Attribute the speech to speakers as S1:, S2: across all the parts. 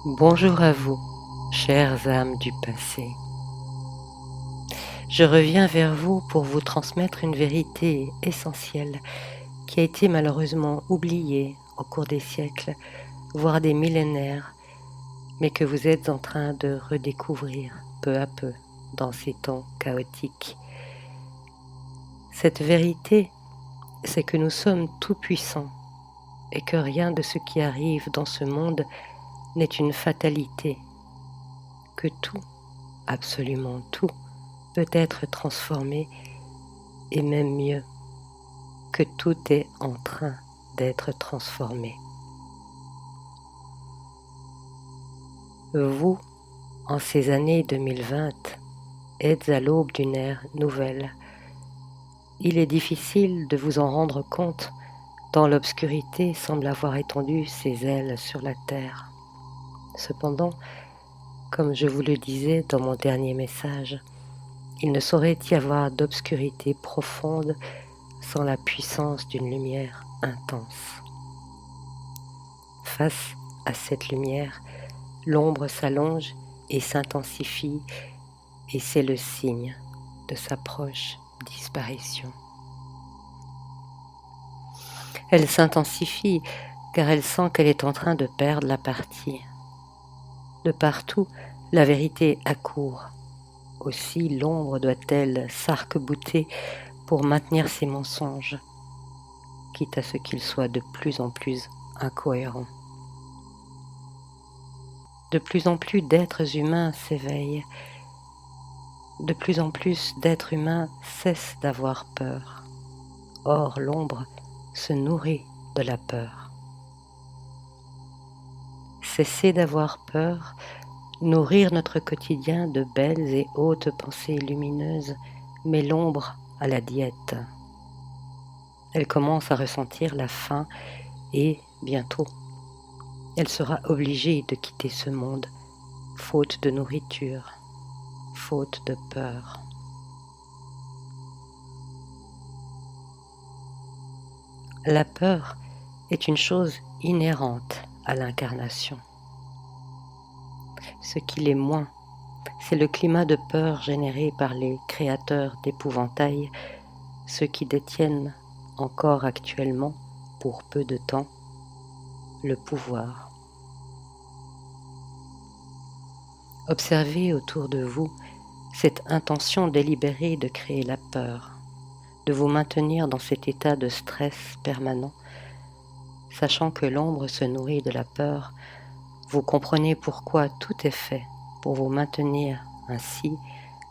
S1: Bonjour à vous, chères âmes du passé. Je reviens vers vous pour vous transmettre une vérité essentielle qui a été malheureusement oubliée au cours des siècles, voire des millénaires, mais que vous êtes en train de redécouvrir peu à peu dans ces temps chaotiques. Cette vérité, c'est que nous sommes tout-puissants et que rien de ce qui arrive dans ce monde n'est une fatalité, que tout, absolument tout, peut être transformé et même mieux, que tout est en train d'être transformé. Vous, en ces années 2020, êtes à l'aube d'une ère nouvelle. Il est difficile de vous en rendre compte tant l'obscurité semble avoir étendu ses ailes sur la terre. Cependant, comme je vous le disais dans mon dernier message, il ne saurait y avoir d'obscurité profonde sans la puissance d'une lumière intense. Face à cette lumière, l'ombre s'allonge et s'intensifie, et c'est le signe de sa proche disparition. Elle s'intensifie car elle sent qu'elle est en train de perdre la partie. De partout, la vérité accourt. Aussi l'ombre doit-elle s'arc-bouter pour maintenir ses mensonges, quitte à ce qu'ils soient de plus en plus incohérents. De plus en plus d'êtres humains s'éveillent. De plus en plus d'êtres humains cessent d'avoir peur. Or, l'ombre se nourrit de la peur. Cesser d'avoir peur, nourrir notre quotidien de belles et hautes pensées lumineuses, met l'ombre à la diète. Elle commence à ressentir la faim et, bientôt, elle sera obligée de quitter ce monde, faute de nourriture, faute de peur. La peur est une chose inhérente à l'incarnation. Ce qui l'est moins, c'est le climat de peur généré par les créateurs d'épouvantail, ceux qui détiennent encore actuellement, pour peu de temps, le pouvoir. Observez autour de vous cette intention délibérée de créer la peur, de vous maintenir dans cet état de stress permanent, sachant que l'ombre se nourrit de la peur. Vous comprenez pourquoi tout est fait pour vous maintenir ainsi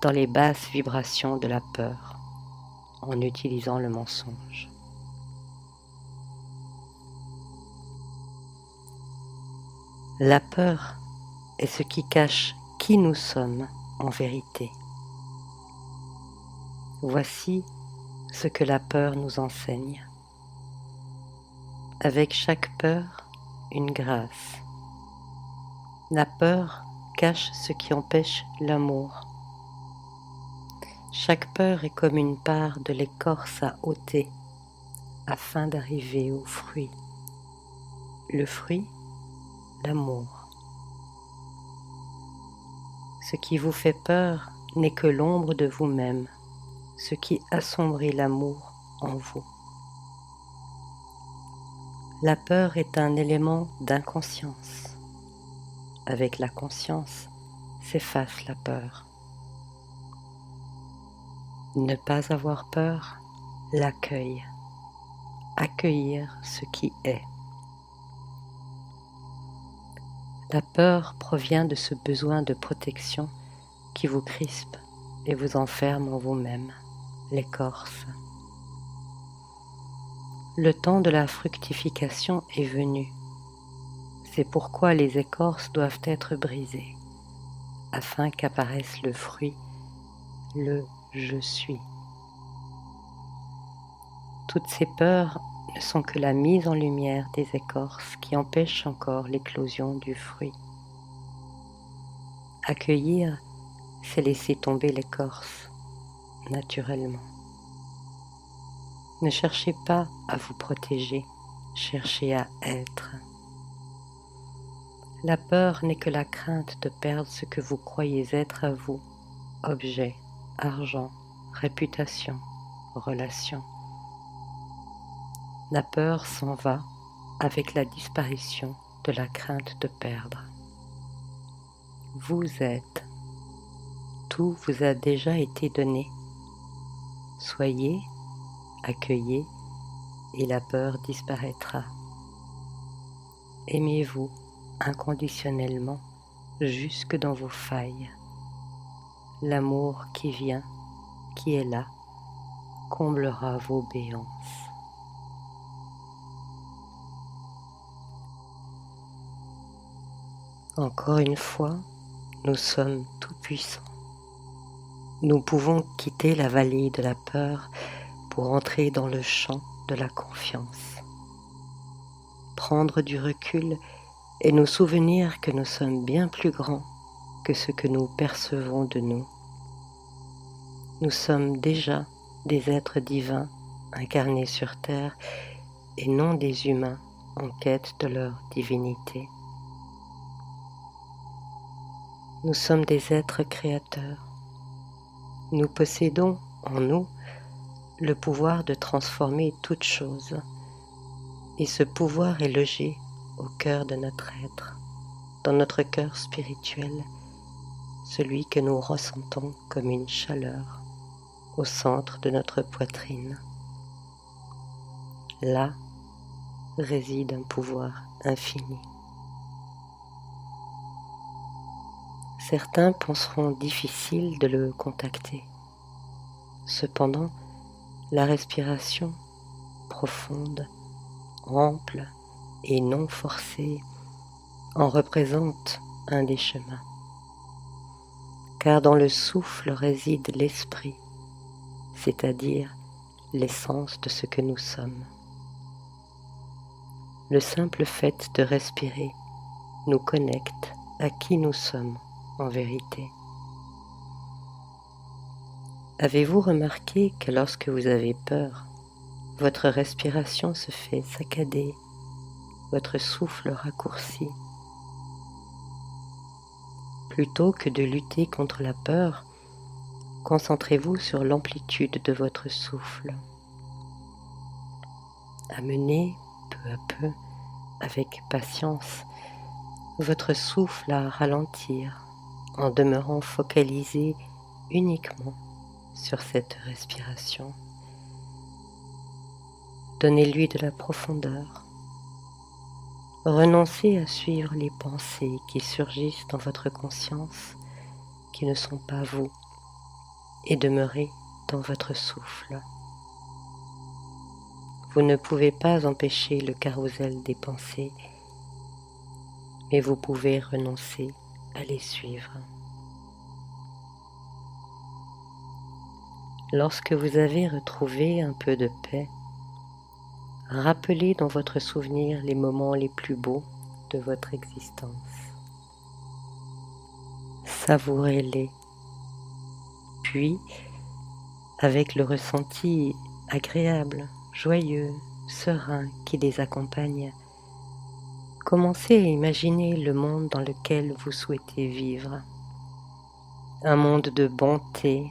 S1: dans les basses vibrations de la peur, en utilisant le mensonge. La peur est ce qui cache qui nous sommes en vérité. Voici ce que la peur nous enseigne. Avec chaque peur, une grâce. La peur cache ce qui empêche l'amour. Chaque peur est comme une part de l'écorce à ôter afin d'arriver au fruit. Le fruit, l'amour. Ce qui vous fait peur n'est que l'ombre de vous-même, ce qui assombrit l'amour en vous. La peur est un élément d'inconscience. Avec la conscience s'efface la peur. Ne pas avoir peur, l'accueil. Accueillir ce qui est. La peur provient de ce besoin de protection qui vous crispe et vous enferme en vous-même, l'écorce. Le temps de la fructification est venu. C'est pourquoi les écorces doivent être brisées, afin qu'apparaisse le fruit, le « je suis ». Toutes ces peurs ne sont que la mise en lumière des écorces qui empêchent encore l'éclosion du fruit. Accueillir, c'est laisser tomber l'écorce, naturellement. Ne cherchez pas à vous protéger, cherchez à être. La peur n'est que la crainte de perdre ce que vous croyez être à vous, objet, argent, réputation, relation. La peur s'en va avec la disparition de la crainte de perdre. Vous êtes, tout vous a déjà été donné. Soyez, accueillez, et la peur disparaîtra. Aimez-vous inconditionnellement jusque dans vos failles. L'amour qui vient, qui est là, comblera vos béances. Encore une fois, nous sommes tout-puissants. Nous pouvons quitter la vallée de la peur pour entrer dans le champ de la confiance. Prendre du recul et nous souvenir que nous sommes bien plus grands que ce que nous percevons de nous. Nous sommes déjà des êtres divins incarnés sur terre et non des humains en quête de leur divinité. Nous sommes des êtres créateurs. Nous possédons en nous le pouvoir de transformer toute chose, et ce pouvoir est logé au cœur de notre être, dans notre cœur spirituel, celui que nous ressentons comme une chaleur au centre de notre poitrine. Là réside un pouvoir infini. Certains penseront difficile de le contacter. Cependant, la respiration profonde, ample et non forcée en représente un des chemins. Car dans le souffle réside l'esprit, c'est-à-dire l'essence de ce que nous sommes. Le simple fait de respirer nous connecte à qui nous sommes en vérité. Avez-vous remarqué que lorsque vous avez peur, votre respiration se fait saccader, votre souffle raccourci? Plutôt que de lutter contre la peur, concentrez-vous sur l'amplitude de votre souffle. Amenez peu à peu, avec patience, votre souffle à ralentir en demeurant focalisé uniquement sur cette respiration. Donnez-lui de la profondeur. Renoncez à suivre les pensées qui surgissent dans votre conscience, qui ne sont pas vous, et demeurez dans votre souffle. Vous ne pouvez pas empêcher le carrousel des pensées, mais vous pouvez renoncer à les suivre. Lorsque vous avez retrouvé un peu de paix, rappelez dans votre souvenir les moments les plus beaux de votre existence. Savourez-les, puis, avec le ressenti agréable, joyeux, serein qui les accompagne, commencez à imaginer le monde dans lequel vous souhaitez vivre. Un monde de bonté,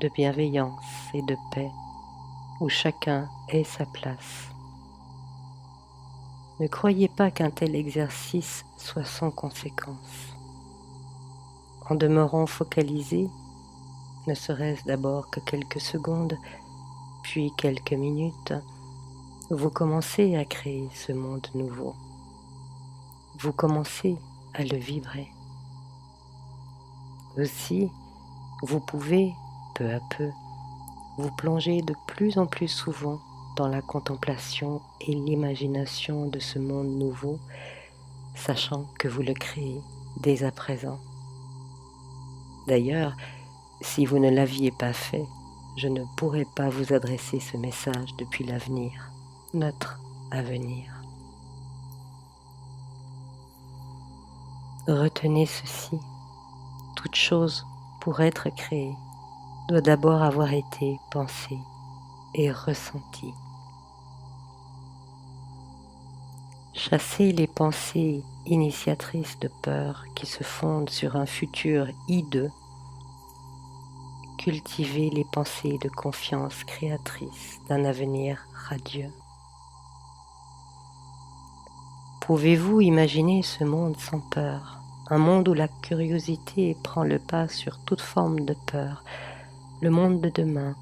S1: de bienveillance et de paix, où chacun ait sa place. Ne croyez pas qu'un tel exercice soit sans conséquence. En demeurant focalisé, ne serait-ce d'abord que quelques secondes, puis quelques minutes, vous commencez à créer ce monde nouveau. Vous commencez à le vibrer. Aussi, vous pouvez, peu à peu, vous plonger de plus en plus souvent dans la contemplation et l'imagination de ce monde nouveau, sachant que vous le créez dès à présent. D'ailleurs, si vous ne l'aviez pas fait, je ne pourrais pas vous adresser ce message depuis l'avenir, notre avenir. Retenez ceci, toute chose pour être créée doit d'abord avoir été pensée et ressentie. Chassez les pensées initiatrices de peur qui se fondent sur un futur hideux. Cultivez les pensées de confiance créatrice d'un avenir radieux. Pouvez-vous imaginer ce monde sans peur, un monde où la curiosité prend le pas sur toute forme de peur, le monde de demain,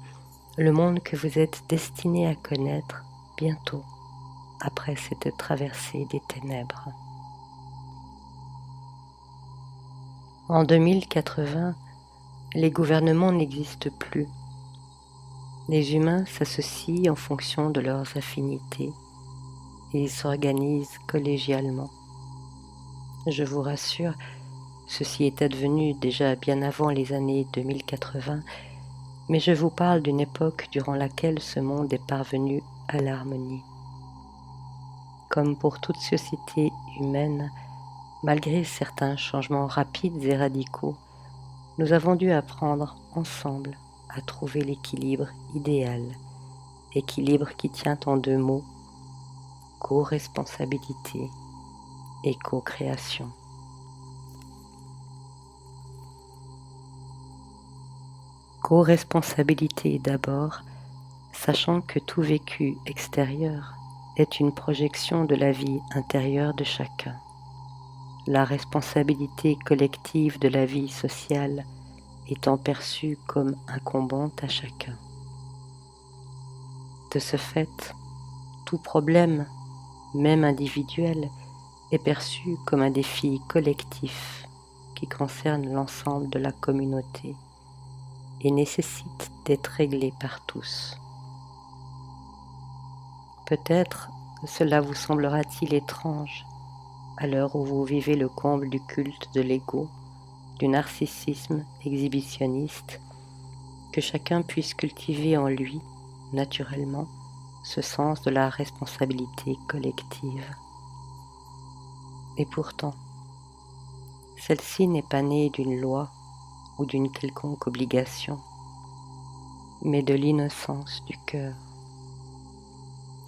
S1: le monde que vous êtes destiné à connaître bientôt, après cette traversée des ténèbres. En 2080, les gouvernements n'existent plus. Les humains s'associent en fonction de leurs affinités et s'organisent collégialement. Je vous rassure, ceci est advenu déjà bien avant les années 2080, mais je vous parle d'une époque durant laquelle ce monde est parvenu à l'harmonie. Comme pour toute société humaine, malgré certains changements rapides et radicaux, nous avons dû apprendre ensemble à trouver l'équilibre idéal, équilibre qui tient en deux mots, co-responsabilité et co-création. Co-responsabilité d'abord, sachant que tout vécu extérieur est une projection de la vie intérieure de chacun. La responsabilité collective de la vie sociale étant perçue comme incombante à chacun. De ce fait, tout problème, même individuel, est perçu comme un défi collectif qui concerne l'ensemble de la communauté et nécessite d'être réglé par tous. Peut-être cela vous semblera-t-il étrange à l'heure où vous vivez le comble du culte de l'ego, du narcissisme exhibitionniste, que chacun puisse cultiver en lui, naturellement, ce sens de la responsabilité collective. Et pourtant, celle-ci n'est pas née d'une loi ou d'une quelconque obligation, mais de l'innocence du cœur.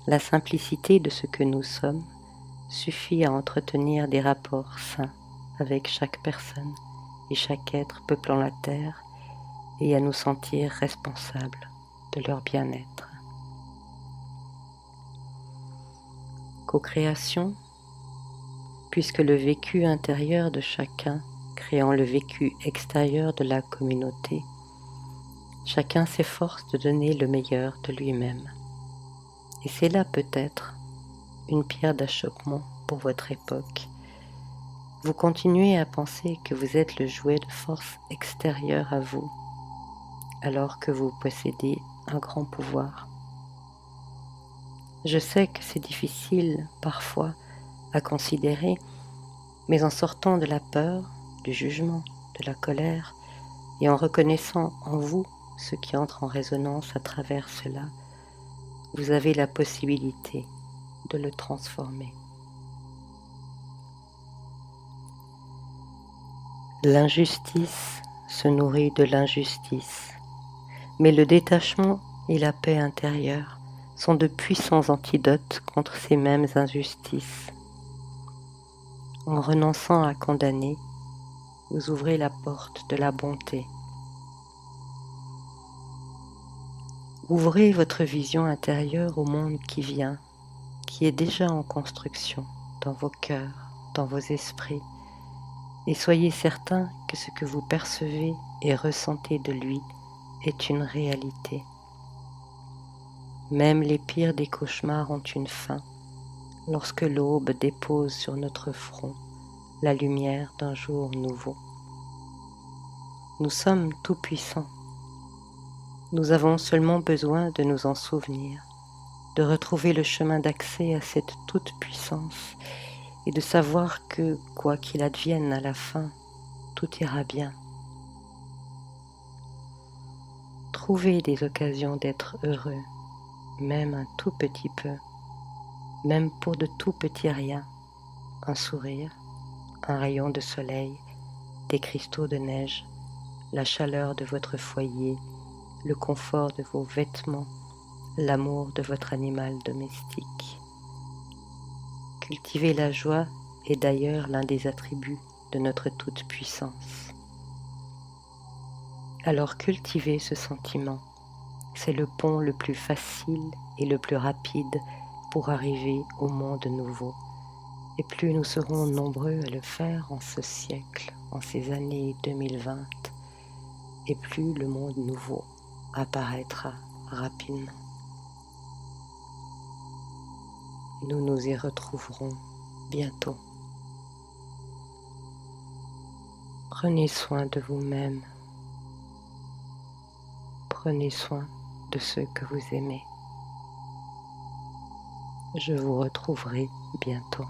S1: La simplicité de ce que nous sommes suffit à entretenir des rapports sains avec chaque personne et chaque être peuplant la terre et à nous sentir responsables de leur bien-être. Co-création, puisque le vécu intérieur de chacun créant le vécu extérieur de la communauté, chacun s'efforce de donner le meilleur de lui-même. Et c'est là peut-être une pierre d'achoppement pour votre époque. Vous continuez à penser que vous êtes le jouet de force extérieure à vous, alors que vous possédez un grand pouvoir. Je sais que c'est difficile parfois à considérer, mais en sortant de la peur, du jugement, de la colère, et en reconnaissant en vous ce qui entre en résonance à travers cela, vous avez la possibilité de le transformer. L'injustice se nourrit de l'injustice, mais le détachement et la paix intérieure sont de puissants antidotes contre ces mêmes injustices. En renonçant à condamner, vous ouvrez la porte de la bonté. Ouvrez votre vision intérieure au monde qui vient, qui est déjà en construction dans vos cœurs, dans vos esprits, et soyez certains que ce que vous percevez et ressentez de lui est une réalité. Même les pires des cauchemars ont une fin, lorsque l'aube dépose sur notre front la lumière d'un jour nouveau. Nous sommes tout-puissants. Nous avons seulement besoin de nous en souvenir, de retrouver le chemin d'accès à cette toute-puissance et de savoir que, quoi qu'il advienne à la fin, tout ira bien. Trouvez des occasions d'être heureux, même un tout petit peu, même pour de tout petits riens, un sourire, un rayon de soleil, des cristaux de neige, la chaleur de votre foyer, le confort de vos vêtements, l'amour de votre animal domestique. Cultiver la joie est d'ailleurs l'un des attributs de notre toute-puissance. Alors cultiver ce sentiment, c'est le pont le plus facile et le plus rapide pour arriver au monde nouveau. Et plus nous serons nombreux à le faire en ce siècle, en ces années 2020, et plus le monde nouveau apparaîtra rapidement. Nous nous y retrouverons bientôt. Prenez soin de vous-même. Prenez soin de ceux que vous aimez. Je vous retrouverai bientôt.